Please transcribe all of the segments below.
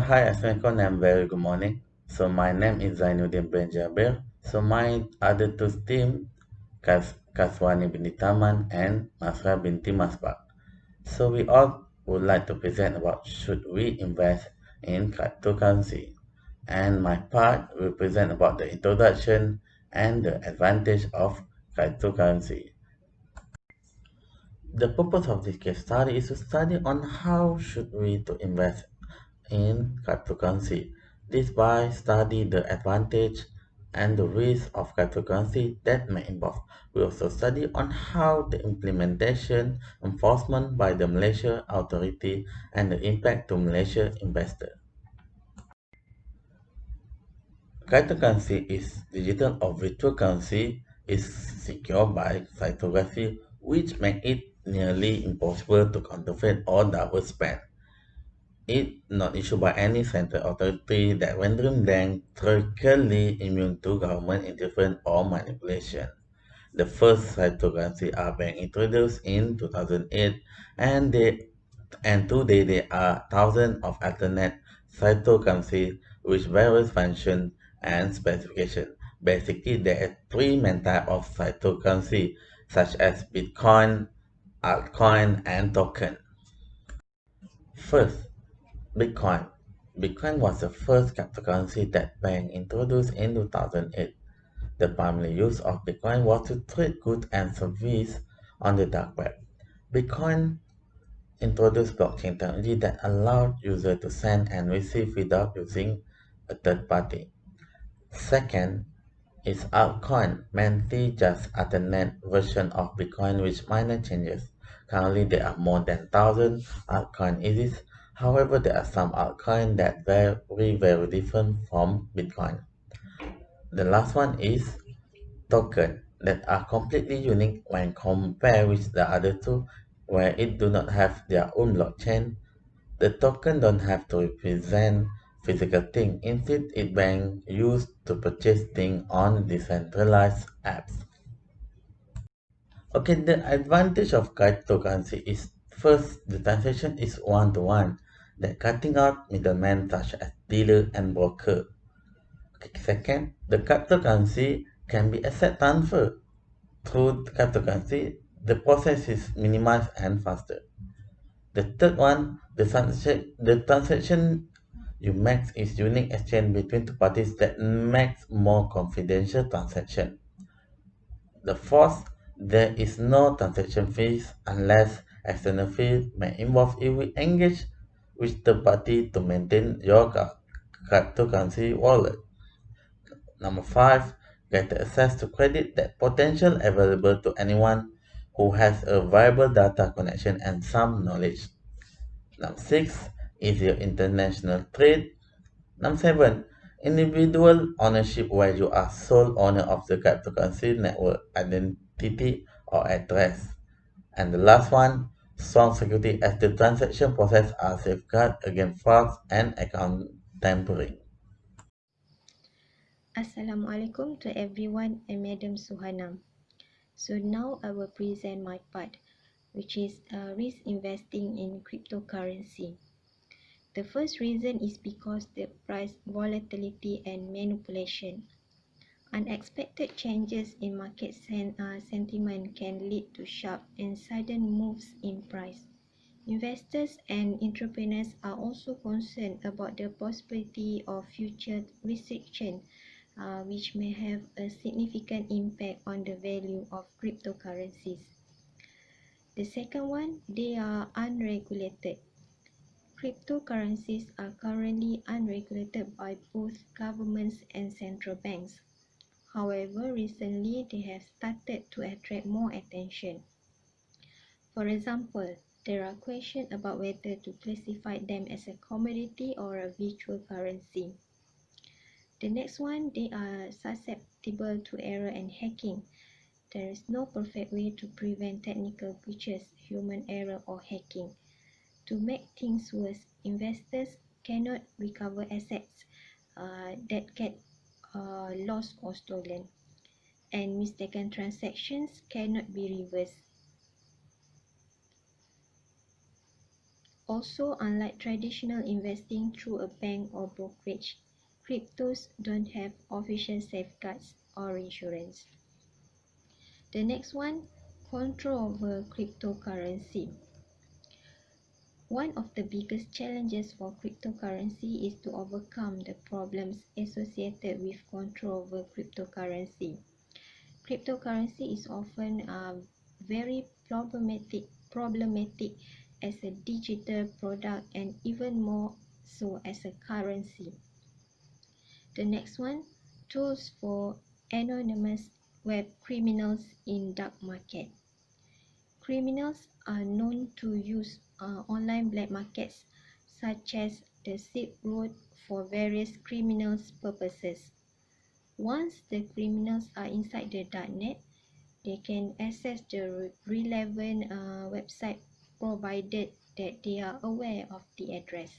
Hi, Assalamualaikum and very good morning. So my name is Zainuddin bin Jabir. So my other two team, Kaswani binti Taman and Masra binti Masbak. So we all would like to present about should we invest in cryptocurrency. And my part will present about the introduction and the advantage of cryptocurrency. The purpose of this case study is to study on how should we to invest in cryptocurrency. This by study the advantage and the risk of cryptocurrency that may involve. We also study on how the implementation, enforcement by the Malaysia authority and the impact to Malaysia investor. Cryptocurrency is digital or virtual currency is secured by cryptography, which makes it nearly impossible to counterfeit or double spend. It not issued by any central authority that rendering them theoretically immune to government interference or manipulation. The first cryptocurrency are being introduced in 2008 and today there are thousands of alternate cryptocurrencies with various functions and specifications. Basically, there are three main types of cryptocurrency such as Bitcoin, altcoin, and token. First, Bitcoin. Bitcoin was the first cryptocurrency that bank introduced in 2008. The primary use of Bitcoin was to trade goods and services on the dark web. Bitcoin introduced blockchain technology that allowed users to send and receive without using a third party. Second is altcoin, mainly just alternate version of Bitcoin with minor changes. Currently, there are more than 1,000 altcoin exist. However, there are some altcoins that very different from Bitcoin. The last one is token that are completely unique when compared with the other two, where it do not have their own blockchain. The token don't have to represent physical thing. Instead, it being used to purchase things on decentralized apps. Okay, the advantage of cryptocurrency is first, the transaction is one-to-one, that cutting out middlemen such as dealer and broker. Okay, second, the cryptocurrency can be asset transfer. Through cryptocurrency, the process is minimized and faster. The third one, the transaction you make is unique exchange between two parties that makes more confidential transaction. The fourth, there is no transaction fees unless external fees may involve if we engage with the party to maintain your cryptocurrency wallet. Number five, get access to credit that potential available to anyone who has a viable data connection and some knowledge. Number six, easier international trade. Number seven, individual ownership where you are sole owner of the cryptocurrency network identity or address. And the last one, strong security as the transaction process are safeguarded against fraud and account tampering. Assalamualaikum to everyone. I'm Madam Suhana. So now I will present my part, which is risk investing in cryptocurrency. The first reason is because the price volatility and manipulation. Unexpected changes in market sentiment can lead to sharp and sudden moves in price. Investors and entrepreneurs are also concerned about the possibility of future recession, which may have a significant impact on the value of cryptocurrencies. The second one, they are unregulated. Cryptocurrencies are currently unregulated by both governments and central banks. However, recently they have started to attract more attention. For example, there are questions about whether to classify them as a commodity or a virtual currency. The next one, they are susceptible to error and hacking. There is no perfect way to prevent technical glitches, human error, or hacking. To make things worse, investors cannot recover assets that get lost or stolen, and mistaken transactions cannot be reversed. Also, unlike traditional investing through a bank or brokerage, cryptos don't have official safeguards or insurance. The next one, control over cryptocurrency. One of the biggest challenges for cryptocurrency is to overcome the problems associated with control over cryptocurrency. Cryptocurrency is often very problematic as a digital product and even more so as a currency. The next one, tools for anonymous web criminals in dark market. Criminals are known to use online black markets such as the Silk Road for various criminal purposes. Once the criminals are inside the darknet, they can access the relevant website provided that they are aware of the address.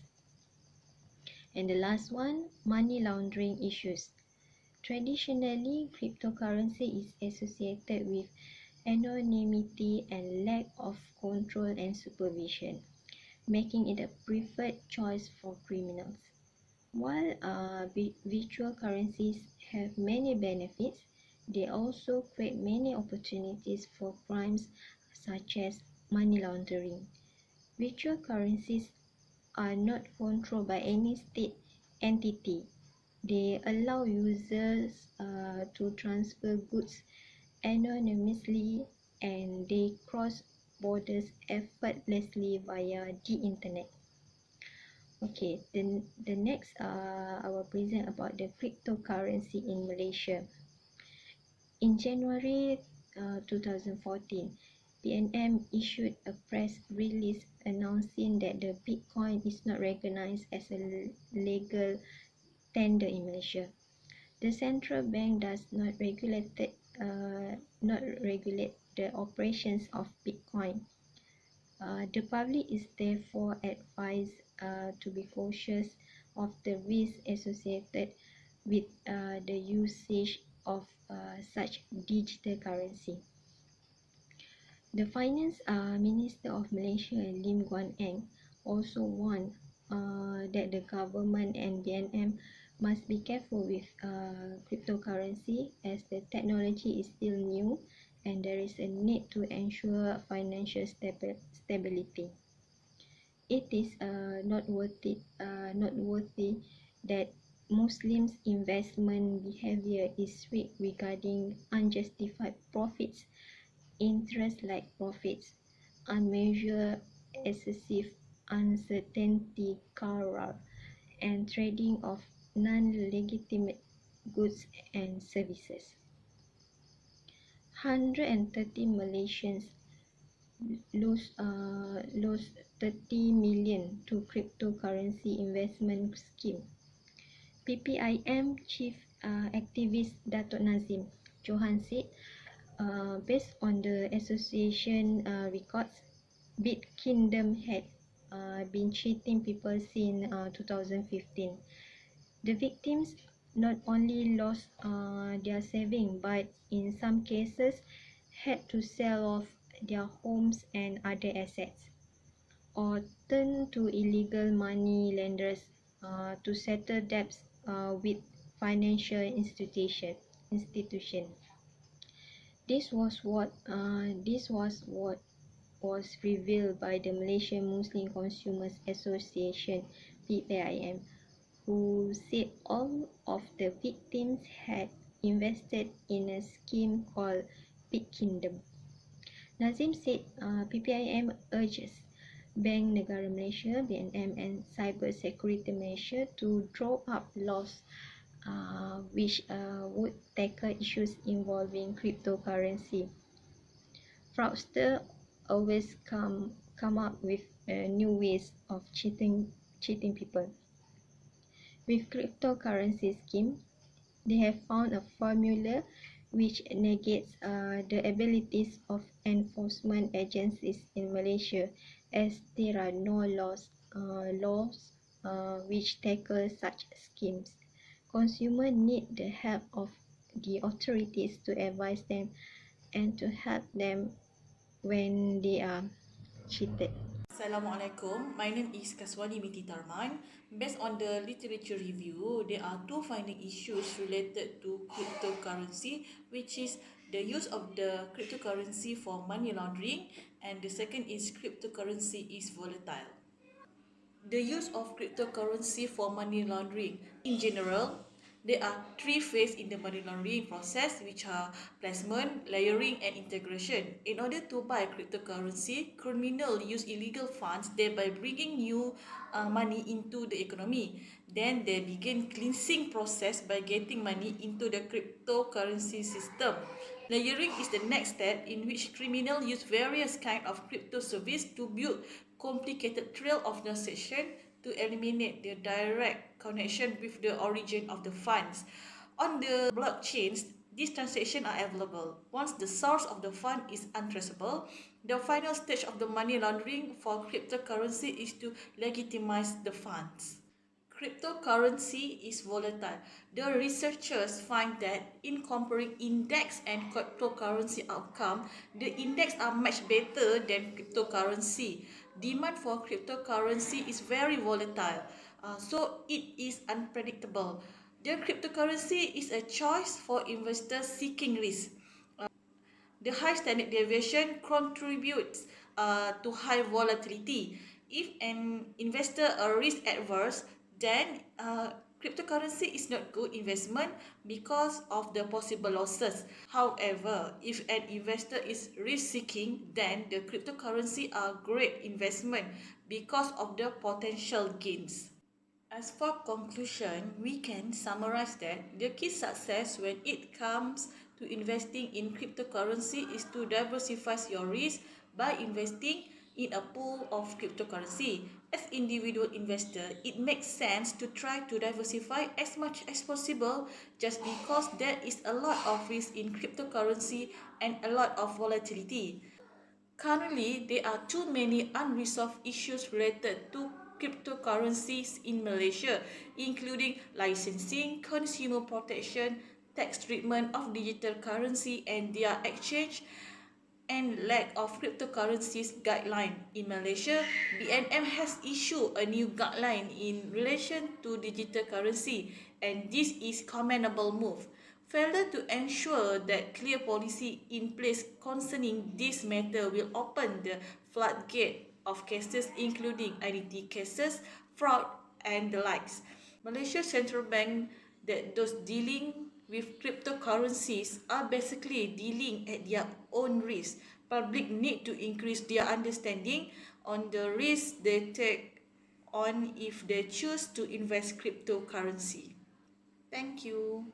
And the last one, money laundering issues. Traditionally, cryptocurrency is associated with anonymity and lack of control and supervision, making it a preferred choice for criminals. While virtual currencies have many benefits, they also create many opportunities for crimes such as money laundering. Virtual currencies are not controlled by any state entity. They allow users to transfer goods anonymously, and they cross borders effortlessly via the internet. Okay, the next I will present about the cryptocurrency in Malaysia. In January 2014, PNM issued a press release announcing that the Bitcoin is not recognized as a legal tender in Malaysia. The central bank does not regulate the operations of Bitcoin. The public is therefore advised to be cautious of the risks associated with the usage of such digital currency. The Finance Minister of Malaysia, Lim Guan Eng, also warned that the government and BNM must be careful with cryptocurrency as the technology is still new and there is a need to ensure financial stability. It is noteworthy that Muslims' investment behavior is strict regarding unjustified profits, interest-like profits, unmeasured excessive uncertainty qarar, and trading of non-legitimate goods and services. 130 Malaysians lose 30 million to cryptocurrency investment scheme. PPIM chief activist Datuk Nazim Johan said, based on the association records, BitKingdom had been cheating people since 2015. The victims not only lost their savings, but in some cases had to sell off their homes and other assets, or turn to illegal money lenders to settle debts with financial institution. This was what was revealed by the Malaysian Muslim Consumers Association (PPIM), who said all of the victims had invested in a scheme called BitKingdom. Nazim said PPIM urges Bank Negara Malaysia (BNM) and Cyber Security Malaysia to draw up laws which would tackle issues involving cryptocurrency. Fraudsters always come up with new ways of cheating people. With cryptocurrency scheme, they have found a formula which negates the abilities of enforcement agencies in Malaysia, as there are no laws which tackle such schemes. Consumers need the help of the authorities to advise them and to help them when they are cheated. Assalamualaikum. My name is Kaswani Binti Tarman. Based on the literature review, there are two finding issues related to cryptocurrency, which is the use of the cryptocurrency for money laundering, and the second is cryptocurrency is volatile. The use of cryptocurrency for money laundering. In general, there are three phases in the money laundering process, which are placement, layering, and integration. In order to buy cryptocurrency, criminals use illegal funds, thereby bringing new money into the economy. Then they begin cleansing process by getting money into the cryptocurrency system. Layering is the next step in which criminals use various kinds of crypto service to build complicated trail of transaction to eliminate the direct connection with the origin of the funds. On the blockchains, these transactions are available. Once the source of the fund is untraceable, the final stage of the money laundering for cryptocurrency is to legitimize the funds. Cryptocurrency is volatile. The researchers find that in comparing index and cryptocurrency outcome, the index are much better than cryptocurrency. Demand for cryptocurrency is very volatile, so it is unpredictable. The cryptocurrency is a choice for investors seeking risk. The high standard deviation contributes to high volatility. If an investor are risk adverse, then cryptocurrency is not good investment because of the possible losses. However, if an investor is risk seeking, then the cryptocurrency are great investment because of the potential gains. As for conclusion, we can summarize that the key success when it comes to investing in cryptocurrency is to diversify your risk by investing in a pool of cryptocurrency. As individual investor, it makes sense to try to diversify as much as possible just because there is a lot of risk in cryptocurrency and a lot of volatility. Currently, there are too many unresolved issues related to cryptocurrencies in Malaysia, including licensing, consumer protection, tax treatment of digital currency and their exchange, and lack of cryptocurrencies guideline. In Malaysia, BNM has issued a new guideline in relation to digital currency, and this is commendable move. Failure to ensure that clear policy in place concerning this matter will open the floodgate of cases including identity cases, fraud and the likes. Malaysia Central Bank that those dealing with cryptocurrencies are basically dealing at their own risk. Public need to increase their understanding on the risk they take on if they choose to invest cryptocurrency. Thank you.